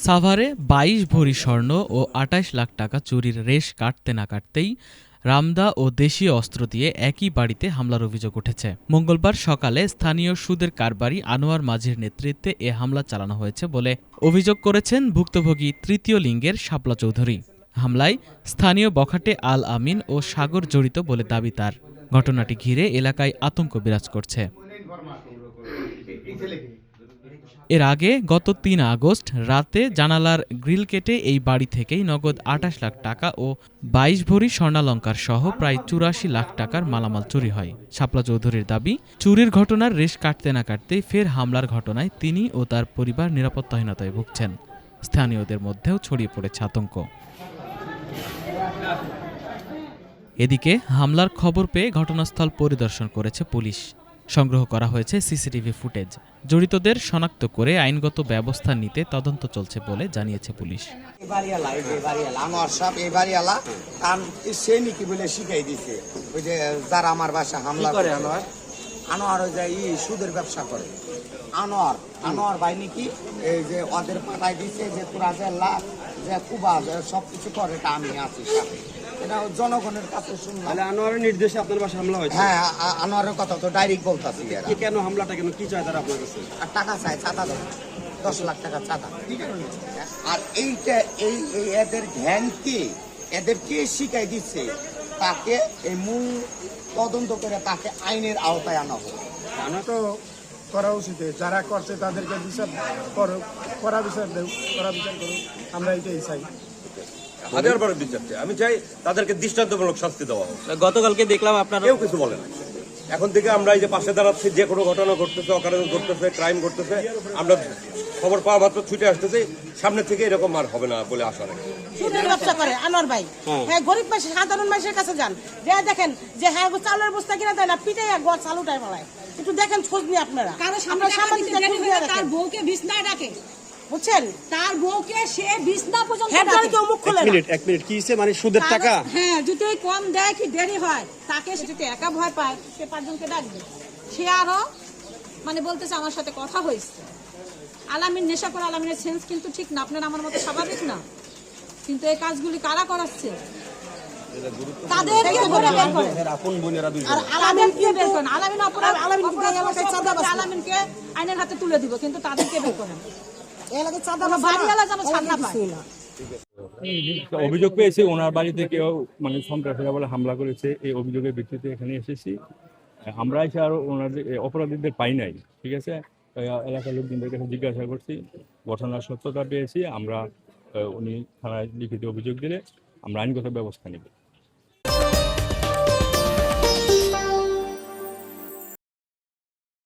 সাভারে ২২ ভরি স্বর্ণ ও ২৮ লাখ টাকা চুরির রেশ কাটতে না কাটতেই রামদা ও দেশীয় অস্ত্র দিয়ে একই বাড়িতে হামলার অভিযোগ উঠেছে। মঙ্গলবার সকালে স্থানীয় সুদের কারবারি আনোয়ার মাঝির নেতৃত্বে এ হামলা চালানো হয়েছে বলে অভিযোগ করেছেন ভুক্তভোগী তৃতীয় লিঙ্গের শাপলা চৌধুরী। হামলায় স্থানীয় বখাটে আল আমিন ও সাগর জড়িত বলে দাবি তার। ঘটনাটি ঘিরে এলাকায় আতঙ্ক বিরাজ করছে। এর আগে গত ৩ আগস্ট রাতে জানালার গ্রিল কেটে এই বাড়ি থেকেই নগদ ২৮ লাখ টাকা ও ২২ ভরি স্বর্ণালংকার সহ প্রায় ৮৪ লাখ টাকার মালামাল চুরি হয়। শাপলা চৌধুরীর দাবি, চুরির ঘটনার রেশ কাটতে না কাটতেই ফের হামলার ঘটনায় তিনি ও তার পরিবার নিরাপত্তাহীনতায় ভুগছেন। স্থানীয়দের মধ্যেও ছড়িয়ে পড়েছে আতঙ্ক। এদিকে হামলার খবর পেয়ে ঘটনাস্থল পরিদর্শন করেছে পুলিশ। সংগ্রহ করা হয়েছে সিসিটিভি ফুটেজ। জড়িতদের শনাক্ত করে আইনগত ব্যবস্থা নিতে তদন্ত চলছে বলে জানিয়েছে পুলিশ। যারা আমার বাসা হামলা করে, আনোয়ার সুদের ব্যবসা করে। আনোয়ার ভাই নাকি এই যে ওদের পাঠায় দিচ্ছে যে তোরা যে লাভ যে কুবা সবকিছু করে, এটা আমি আছি সাথে। এটা জনগণের কাছে শুনলাম। আনোয়ারের নির্দেশে আপনার বাসায় হামলা হয়েছে? হ্যাঁ, আনোয়ারের কথা তো ডাইরেক্ট বলতাছি। কেন হামলাটা, কেন কি চায় তারা আপনার কাছে? আর টাকা চায়, চাঁদা দেয়, 10 লাখ টাকা চাঁদা। আর এইটা এই এদের ধ্যান কে, এদেরকে শিখাই দিচ্ছে, তাকে এই মূল তদন্ত করে তাকে আইনের আওতায় আনা হবে। আনা তো করা উচিত, যারা করছে তাদেরকে বিচার করুক, করা বিচার দেব, করা বিচার করুক, আমরা এটাই চাই। হাজারবার বিচার চাই, আমি চাই তাদেরকে দৃষ্টান্তমূলক শাস্তি দেওয়া হোক। গতকালকে দেখলাম আপনারা কেউ কিছু বলে না। এখন থেকে আমরা এই যে পাশে দাঁড়াচ্ছি, যে কোনো ঘটনা ঘটতেছে, অকারণ ঘটতেছে, ক্রাইম ঘটতেছে, আমরা খবর পাওয়া মাত্র ছুটে আসতেছি। সামনে থেকে এরকম আর হবে না বলে আশা রাখি। সুদের ব্যবসা করে আনোয়ার ভাই, হ্যাঁ, গরিব মানুষ, সাধারণ মানুষের কাছে যান, দেখেন যে হ্যাঁ চালের বস্তা কিনা দেয় না, পিটাই গড় চাল উঠায় পালায়। একটু দেখেন, খোঁজ নিয়ে আপনারা। আমরা সাংবাদিক, তার বউকে বিছনায় রাখে, বুঝছেন, তার বউকে সে বিছনা পর্যন্ত কেউ মুখ খোলে না। এক মিনিট কি হইছে, মানে সুদের টাকা? হ্যাঁ, যদি কম দেয় কি দেরি হয়, তাকে সে যদি একা ভয় পায়, সে 5 জনকে ডাকবে। সে আরো মানে বলতেছে আমার সাথে কথা হয়েছে। আলামিন নেশা করে, আলামিনের সেন্স কিন্তু ঠিক না, আপনার আমার মতো স্বাভাবিক না। কিন্তু এই কাজগুলি কারা করাচ্ছে? তাদেরকে ধরে বের করেন। আপন বোনেরা দুইজন। আর আলামিনকে বের করেন। আলামিন অপরাধ, আলামিনকে আইনের হাতে তুলে দিব, কিন্তু তাদেরকে বের করেন। বাড়িওয়ালা যেন ছাড় না পায়। অভিযোগ পেয়েছি ওনার বাড়িতে কেউ মানে সন্ত্রাসীরা বলে হামলা করেছে, এই অভিযোগের ভিত্তিতে এখানে এসেছি। আমরা এসে আরো ওনাদের অপরাধীদের পাই নাই, ঠিক আছে। এলাকার লোকজনদের কাছে জিজ্ঞাসা করছি, ঘটনার সত্যতা পেয়েছি। আমরা উনি থানায় লিখিত অভিযোগ দিলে আমরা আইনগত ব্যবস্থা নিব।